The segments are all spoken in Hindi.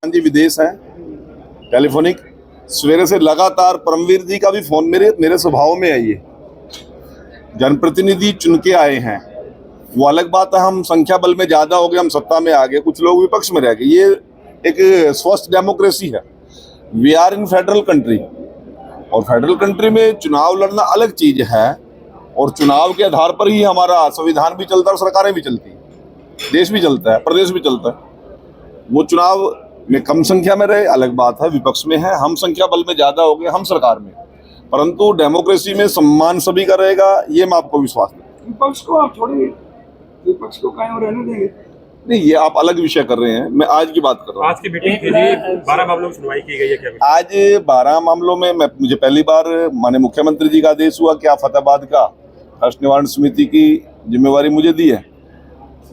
जी विदेश हैं टेलीफोनिक। सवेरे से लगातार परमवीर जी का भी फोन मेरे स्वभाव में है। ये जनप्रतिनिधि चुन के आए हैं, वो अलग बात है। हम संख्या बल में ज्यादा हो गए, हम सत्ता में आ गए, कुछ लोग विपक्ष में रह गए। ये एक स्वस्थ डेमोक्रेसी है। We are in federal country, और फेडरल कंट्री में चुनाव लड़ना अलग चीज है, और चुनाव के आधार पर ही हमारा संविधान भी चलता है और सरकारें भी चलती हैं, देश भी चलता है, प्रदेश भी चलता है। वो चुनाव में कम संख्या में रहे अलग बात है, विपक्ष में है, हम संख्या बल में ज्यादा हो गए, हम सरकार में, परंतु डेमोक्रेसी में सम्मान सभी का रहेगा, ये मैं आपको विश्वास देता हूं। विपक्ष को आप छोड़ेंगे, विपक्ष को कायम रहने देंगे? नहीं, ये आप अलग विषय कर रहे हैं, मैं आज की बात कर रहा हूँ। आज की मीटिंग के लिए 12 मामलों की सुनवाई की गई है क्या? आज 12 मामलों में मुझे पहली बार माननीय मुख्यमंत्री जी का आदेश हुआ कि आप फतेहाबाद का कष्ट निवारण समिति की जिम्मेवारी मुझे दी है।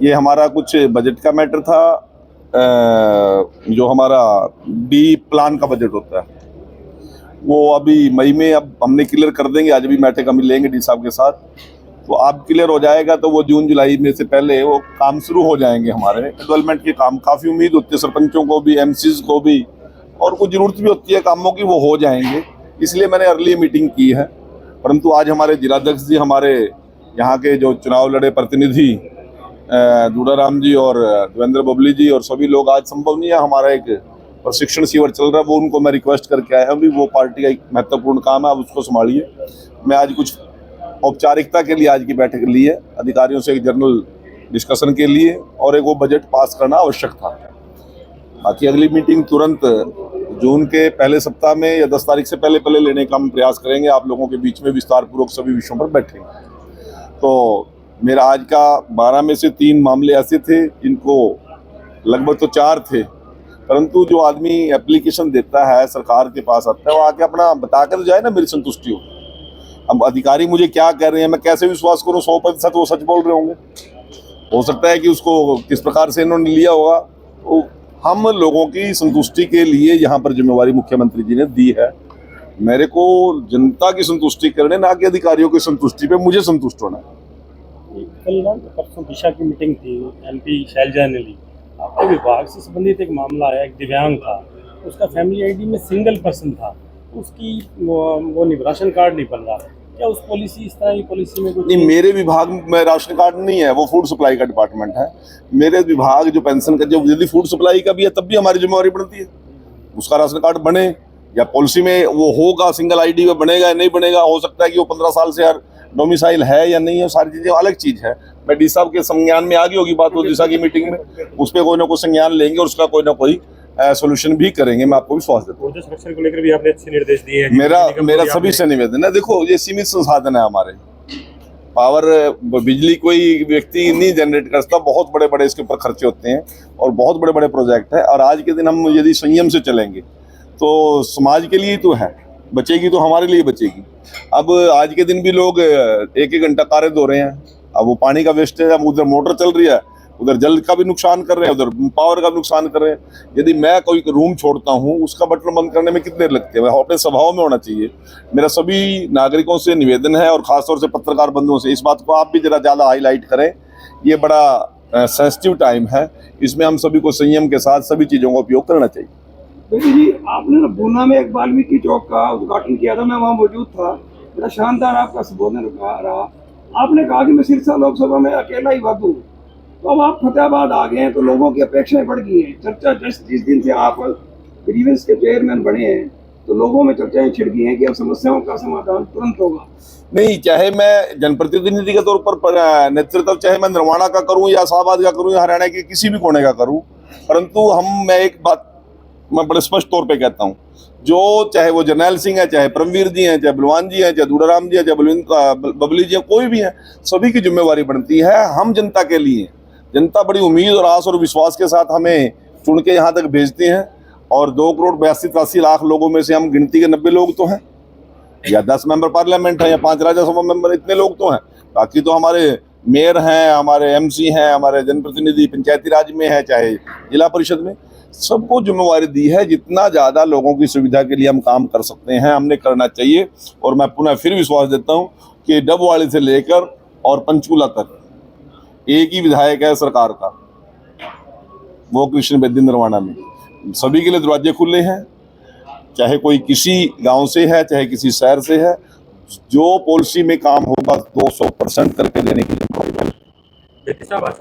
ये हमारा कुछ बजट का मैटर था, जो हमारा डी प्लान का बजट होता है, वो अभी मई में अब हमने क्लियर कर देंगे। आज भी बैठक हम लेंगे डी साहब के साथ, तो आप क्लियर हो जाएगा तो वो जून जुलाई में से पहले वो काम शुरू हो जाएंगे। हमारे डेवलपमेंट के काम काफ़ी उम्मीद होती है, सरपंचों को भी, एमसीज को भी, और कुछ जरूरत भी होती है कामों की, वो हो जाएंगे। इसलिए मैंने अर्ली मीटिंग की है। परंतु आज हमारे जिलाध्यक्ष जी, हमारे यहाँ के जो चुनाव लड़े प्रतिनिधि दूडाराम जी और देवेंद्र बबली जी और सभी लोग, आज संभव नहीं है, हमारा एक प्रशिक्षण शिविर चल रहा है, वो उनको मैं रिक्वेस्ट करके आया हूँ। वो पार्टी का एक महत्वपूर्ण काम है, आप उसको संभालिए। मैं आज कुछ औपचारिकता के लिए आज की बैठक ली है, अधिकारियों से एक जनरल डिस्कशन के लिए, और एक वो बजट पास करना आवश्यक था। बाकी अगली मीटिंग तुरंत जून के पहले सप्ताह में या 10 तारीख से पहले लेने का हम प्रयास करेंगे। आप लोगों के बीच में विस्तार पूर्वक सभी विषयों पर बैठेंगे। तो मेरा आज का 12 में से 3 मामले ऐसे थे जिनको, लगभग तो 4 थे, परंतु जो आदमी एप्लीकेशन देता है, सरकार के पास आता है, वो आके अपना बता कर जाए ना, मेरी संतुष्टि हो। अब अधिकारी मुझे क्या कह रहे हैं, मैं कैसे विश्वास करूं 100% वो सच बोल रहे होंगे? हो सकता है कि उसको किस प्रकार से इन्होंने लिया होगा। तो हम लोगों की संतुष्टि के लिए यहाँ पर जिम्मेवारी मुख्यमंत्री जी ने दी है। मेरे को जनता की संतुष्टि करने, ना कि अधिकारियों की संतुष्टि पे मुझे संतुष्ट होना है। कल परसों दिशा की मीटिंग थी, एमपी शैलजा ने ली। आपके विभाग से संबंधित एक मामला आया, एक दिव्यांग था, उसका फैमिली आईडी में सिंगल पर्सन था, उसकी वो राशन कार्ड नहीं बन रहा। क्या उस पॉलिसी, इस तरह की पॉलिसी में कुछ नहीं? मेरे विभाग में राशन कार्ड नहीं है, वो फूड सप्लाई का डिपार्टमेंट है। मेरे विभाग जो पेंशन का, जो यदि फूड सप्लाई का भी है, तब भी हमारी जिम्मेवारी बनती है उसका राशन कार्ड बने, या पॉलिसी में वो होगा, सिंगल आईडी में बनेगा या नहीं बनेगा। हो सकता है कि वो 15 साल से यार डोमिसाइल है या नहीं है, सारी चीजें अलग चीज है। मैं डी साहब के संज्ञान में आ गई होगी बात, वो दिशा की मीटिंग में उस पर कोई ना कोई संज्ञान लेंगे और उसका कोई ना कोई सोल्यूशन भी करेंगे। मैं आपको विश्वास देता हूँ। सुरक्षा को लेकर भी आपने अच्छे निर्देश दिए हैं। मेरा सभी से निवेदन है, देखो ये सीमित संसाधन है हमारे, पावर, बिजली कोई व्यक्ति नहीं जनरेट कर सकता, बहुत बड़े बड़े इसके ऊपर खर्चे होते हैं और बहुत बड़े बड़े प्रोजेक्ट है। और आज के दिन हम यदि संयम से चलेंगे तो समाज के लिए तो है, बचेगी तो हमारे लिए बचेगी। अब आज के दिन भी लोग 1-1 घंटा कारें धो रहे हैं, अब वो पानी का वेस्टेज है, उधर मोटर चल रही है, उधर जल का भी नुकसान कर रहे हैं, उधर पावर का भी नुकसान कर रहे हैं। यदि मैं कोई रूम छोड़ता हूँ, उसका बटन बंद करने में कितनी देर लगती है? अपने स्वभाव में होना चाहिए। मेरा सभी नागरिकों से निवेदन है, और खासतौर से पत्रकार बंधुओं से, इस बात को आप भी जरा ज़्यादा हाईलाइट करें। ये बड़ा सेंसिटिव टाइम है, इसमें हम सभी को संयम के साथ सभी चीज़ों का उपयोग करना चाहिए। बेटी जी, आपने पूना में एक वाल्मीकि चौक का उद्घाटन किया था, मैं वहाँ मौजूद था, बड़ा शानदार आपका संबोधन रहा। आपने कहा कि मैं सिरसा लोकसभा में अकेला ही वादू। तो अब आप फतेहाबाद आ गए हैं तो लोगों की अपेक्षाएं बढ़ गई हैं। चर्चा जिस दिन से आप ग्रीवेंस के चेयरमैन बने हैं, तो लोगों में चर्चाएं छिड़ गई हैं कि अब समस्याओं का समाधान तुरंत होगा। नहीं, चाहे मैं जनप्रतिनिधि के तौर पर नेतृत्व, चाहे मैं निर्वाणा का करूं या शाहबाद का करूं या हरियाणा के किसी भी कोने का करूं, परंतु मैं एक बात मैं बड़े स्पष्ट तौर पे कहता हूं, जो चाहे वो जर्नैल सिंह है, चाहे परमवीर जी हैं, चाहे बलवान जी हैं, चाहे दूडाराम जी हैं, चाहे बबली जी हैं, कोई भी है, सभी की जिम्मेवारी बनती है। हम जनता के लिए, जनता बड़ी उम्मीद और आस और विश्वास के साथ हमें चुन के यहाँ तक भेजते हैं, और 2,82,83,00,000 लोगों में से हम गिनती के 90 लोग तो हैं, या 10 मेंबर पार्लियामेंट है, या 5 राज्यसभा मेंबर, इतने लोग तो हैं। बाकी तो हमारे मेयर हैं, हमारे एमसी हैं, हमारे जनप्रतिनिधि पंचायती राज में है, चाहे जिला परिषद में, सबको जिम्मेवारी दी है। जितना ज़्यादा लोगों की सुविधा के लिए हम काम कर सकते हैं, हमने करना चाहिए। और मैं पुनः फिर विश्वास देता हूँ कि डबवाली से लेकर और पंचकूला तक एक ही विधायक है सरकार का, वो कृष्ण बेदी नरवाना में। सभी के लिए दरवाजे खुले हैं, चाहे कोई किसी गांव से है, चाहे किसी शहर से है। जो पॉलिसी में काम होगा 200% करके देने की जिम्मेदारी बेटी साहब आज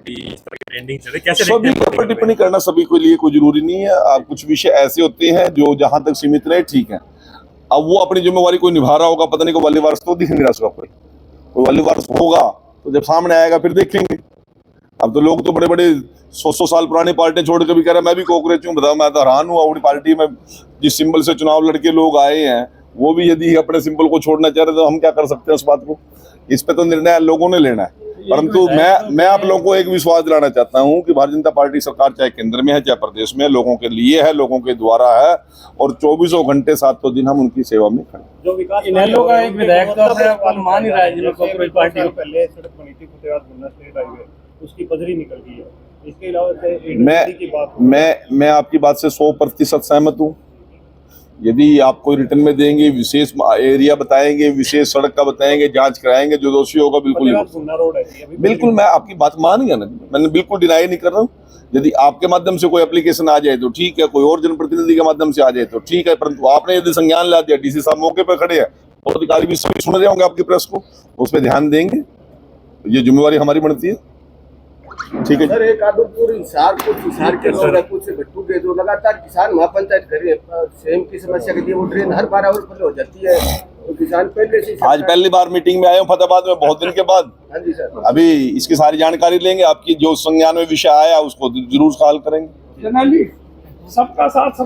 इस तरह के ट्रेंडिंग चल रहे, कैसे देखते सभी हैं के ऊपर political टिप्पणी करना सभी के लिए कोई जरूरी नहीं है। आप कुछ विषय ऐसे होते हैं जो जहां तक सीमित रहे ठीक है। अब वो अपनी जिम्मेवारी कोई निभा रहा होगा, पता नहीं कोई वाली वारस तो दिख नहीं रहा उसका, कोई वाली वारस होगा तो जब सामने आएगा फिर देखेंगे। अब तो लोग तो बड़े बड़े 100 साल पुरानी पार्टी छोड़ के भी कह रहे हैं मैं भी कांग्रेस हूँ। बताओ, मैं तो हैरान हूँ। अपनी पार्टी में जिस सिंबल से चुनाव लड़के लोग आए हैं वो भी यदि अपने सिंबल को छोड़ना चाह रहे तो हम क्या कर सकते हैं उस बात को। इस पे तो निर्णय लोगों ने लेना है। परंतु मैं आप लोगों को एक विश्वास दिलाना चाहता हूं कि भारतीय जनता पार्टी सरकार चाहे केंद्र में है चाहे प्रदेश में है, लोगों के लिए है, लोगों के द्वारा है और 24 घंटे 7 दिन हम उनकी सेवा में खड़े। जो विकास इनेलो का एक विधायक तो है कल मान ही रहा है जिन्होंने कांग्रेस पार्टी को पहले सड़क बनी थी फतेहाबाद बुन्ना स्टेट हाईवे, उसकी बजरी निकल गई है। इसके अलावा की बात मैं आपकी बात से 100% सहमत हूँ। यदि आप कोई रिटर्न में देंगे, विशेष एरिया बताएंगे, विशेष सड़क का बताएंगे, जांच कराएंगे, जो दोषी होगा बिल्कुल बुन्ना रोड है अभी बिल्कुल मैं आपकी बात मान गया ना, मैंने बिल्कुल डिनाई नहीं कर रहा हूँ। यदि आपके माध्यम से कोई एप्लीकेशन आ जाए तो ठीक है, कोई और जनप्रतिनिधि के माध्यम से आ जाए तो ठीक है, परंतु आपने यदि संज्ञान ला दिया, डीसी साहब मौके पर खड़े हैं और अधिकारी भी सभी सुन रहे होंगे आपकी प्रेस को, उस पर ध्यान देंगे। ये जिम्मेवारी हमारी बनती है। ठीक है सर, एक आदमपुर हिसार के लोग हैं, कुछ भट्टू के जो लगातार किसान महापंचायत कर रहे हैं सेम की समस्या के लिए। वो ट्रेन हर 12 आवर पहले हो जाती है तो किसान पहले से आज पहली बार मीटिंग में आया हूँ फतेहाबाद में बहुत दिन के बाद। हाँ जी सर, अभी इसकी सारी जानकारी लेंगे। आपकी जो संज्ञान में विषय आया उसको जरूर हल करेंगे। जनरली सबका साथ